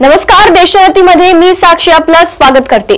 नमस्कार, देशोन्नतीमध्ये मी साक्षी आपलं स्वागत करते।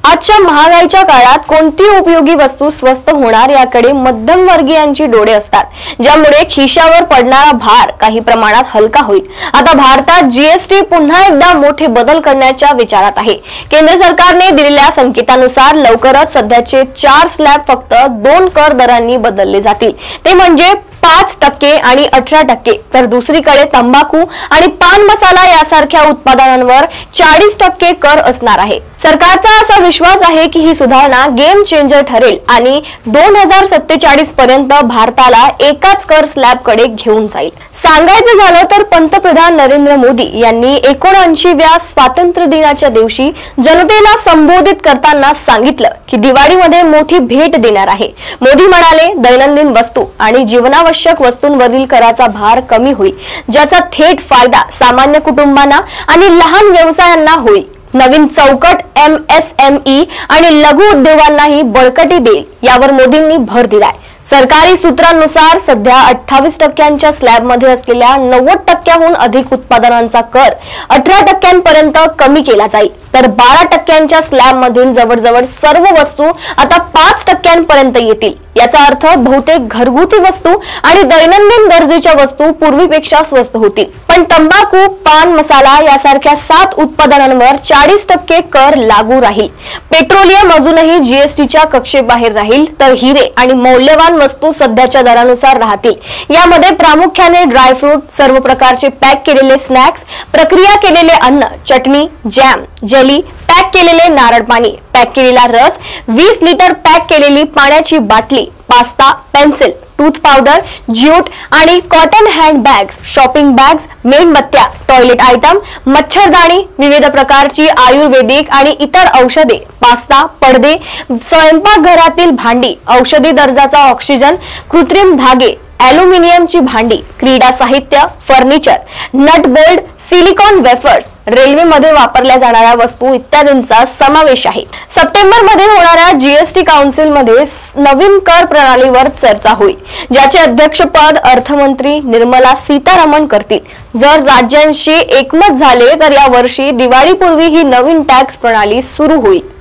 आजच्या महागाईच्या काळात कोणती उपयोगी वस्तू स्वस्त होणार याकडे मध्यमवर्गीयांची डोळे असतात, ज्यामुळे खिशावर पडणारा भार काही प्रमाणात हलका होईल। आता भारतात जीएसटी पुन्हा एकदा मोठे बदल करण्याच्या विचारात आहे। केंद्र सरकारने दिलेल्या संकेतानुसार लवकरच सध्याचे 4 स्लॅब फक्त 2 कर दरांनी बदलले जातील, ते म्हणजे 5% आणि 18%, तर दुसरीकडे तंबाखू आणि पान मसाला यासारख्या उत्पादनांवर 40% कर असणार आहे। सरकारचा असा विश्वास आहे की ही सुधारणा गेम चेंजर ठरेल आणि 2047 पर्यंत भारताला एकाच कर स्लॅब कडे घेऊन जाईल। सांगायचं झालं तर पंतप्रधान नरेंद्र मोदी यांनी 79व्या स्वातंत्र्य दिनाच्या दिवशी जनतेला संबोधित करताना सांगितलं की दिवाळीमध्ये मोठी भेट देणार आहे। मोदी म्हणाले, दैनंदिन वस्तू आणि जीवनावश्यक वस्तूंवरील कराचा भार कमी होईल, ज्याचा थेट फायदा सामान्य कुटुंबांना आणि लहान व्यवसायांना होईल। नवीन चौकट MSME आणि लघु उद्योगांनाही बळकटी देईल, यावर मोदींनी भर दिलाय। सरकारी सूत्रांनुसार सध्या 28% स्लॅबमध्ये असलेल्या 90%हून अधिक उत्पादनांचा कर 18% कमी केला जाईल, तर 12% स्लॅबमधील जवळजवळ सर्व वस्तू आता 5% येतील। याचा अर्थ बहुतेक घरगुती वस्तू आणि दैनंदिन गरजेच्या वस्तू पूर्वीपेक्षा स्वस्त होतील। पण तंबाखू, पान मसाला यासारख्या 7 उत्पादनांवर 40% कर लागू राहील। पेट्रोलियम अजूनही जीएसटीच्या कक्षेबाहेर राहील, तर हिरे आणि मौल्यवान वस्तू सध्याच्या दरानुसार राहतील। यामध्ये प्रामुख्याने ड्रायफ्रूट, सर्व प्रकारचे पॅक केलेले स्नॅक्स, प्रक्रिया केलेले अन्न, चटणी, जॅम, जेली, पॅक केलेले नारळ पाणी, पॅक केलेला रस, 20 लिटर पॅक केलेली पाण्याची बाटली, pasta, pencil, tooth powder, jute आणि cotton hand bags, shopping bags, मेणबत्त्या, टॉयलेट आयटम, मच्छरदाणी, विविध प्रकारची आयुर्वेदिक आणि इतर औषधे, पास्ता, पडदे, स्वयंपाकघरातील भांडी, औषधी दर्जाचा ऑक्सिजन, कृत्रिम धागे, ॲल्युमिनियमची भांडी, क्रीडा साहित्य, furniture, nut bolt, silicon wafers, रेल्वेमध्ये वापरल्या जाणाऱ्या वस्तू इत्यादींचा समावेश आहे। सप्टेंबरमध्ये होणाऱ्या जीएसटी काउन्सिलमध्ये नवीन कर प्रणालीवर चर्चा होईल, ज्याचे अध्यक्षपद अर्थमंत्री निर्मला सीतारामन करतील। जर राज्यांशी एकमत झाले तर या वर्षी दिवाळीपूर्वी ही नवीन टॅक्स प्रणाली सुरू होईल।